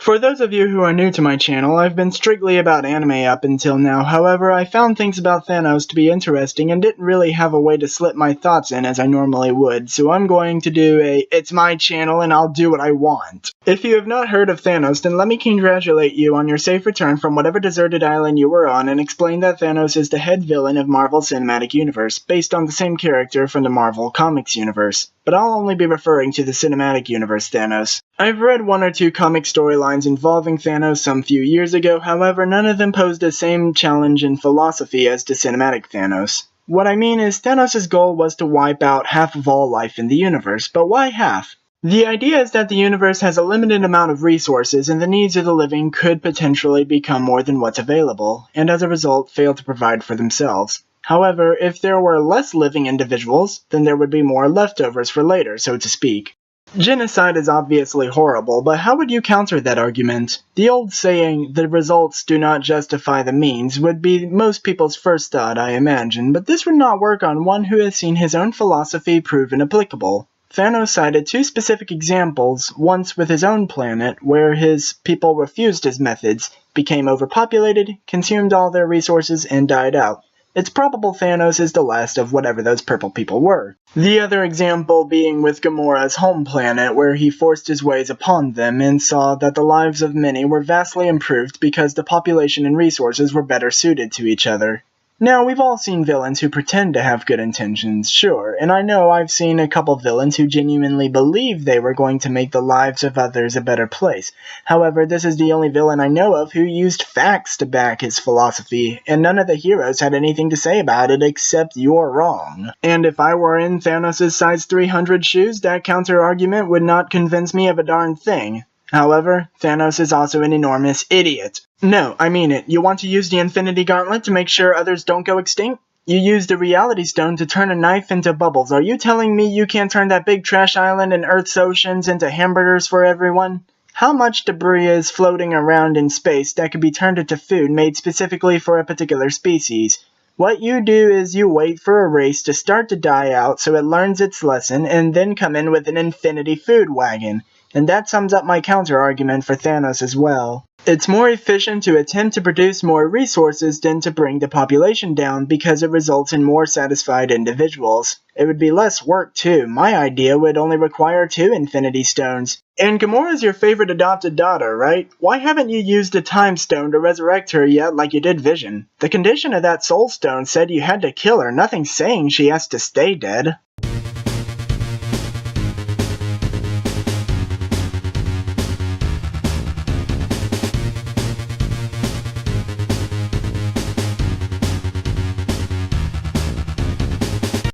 For those of you who are new to my channel, I've been strictly about anime up until now. However, I found things about Thanos to be interesting and didn't really have a way to slip my thoughts in as I normally would, so I'm going to do a "it's my channel and I'll do what I want." If you have not heard of Thanos, then let me congratulate you on your safe return from whatever deserted island you were on and explain that Thanos is the head villain of Marvel Cinematic Universe, based on the same character from the Marvel Comics universe. But I'll only be referring to the Cinematic Universe Thanos. I've read one or two comic storylines involving Thanos some few years ago, however none of them posed the same challenge in philosophy as the Cinematic Thanos. What I mean is, Thanos' goal was to wipe out half of all life in the universe, but why half? The idea is that the universe has a limited amount of resources and the needs of the living could potentially become more than what's available, and as a result fail to provide for themselves. However, if there were less living individuals, then there would be more leftovers for later, so to speak. Genocide is obviously horrible, but how would you counter that argument? The old saying, "the results do not justify the means," would be most people's first thought, I imagine, but this would not work on one who has seen his own philosophy proven applicable. Thanos cited two specific examples, once with his own planet, where his people refused his methods, became overpopulated, consumed all their resources, and died out. It's probable Thanos is the last of whatever those purple people were. The other example being with Gamora's home planet, where he forced his ways upon them and saw that the lives of many were vastly improved because the population and resources were better suited to each other. Now, we've all seen villains who pretend to have good intentions, sure, and I know I've seen a couple villains who genuinely believe they were going to make the lives of others a better place. However, this is the only villain I know of who used facts to back his philosophy, and none of the heroes had anything to say about it except "you're wrong." And if I were in Thanos' size 300 shoes, that counter-argument would not convince me of a darn thing. However, Thanos is also an enormous idiot. No, I mean it. You want to use the Infinity Gauntlet to make sure others don't go extinct? You use the Reality Stone to turn a knife into bubbles. Are you telling me you can't turn that big trash island and Earth's oceans into hamburgers for everyone? How much debris is floating around in space that could be turned into food made specifically for a particular species? What you do is you wait for a race to start to die out so it learns its lesson and then come in with an infinity food wagon. And that sums up my counter-argument for Thanos as well. It's more efficient to attempt to produce more resources than to bring the population down because it results in more satisfied individuals. It would be less work too. My idea would only require 2 Infinity Stones. And Gamora's your favorite adopted daughter, right? Why haven't you used a Time Stone to resurrect her yet like you did Vision? The condition of that Soul Stone said you had to kill her, nothing saying she has to stay dead.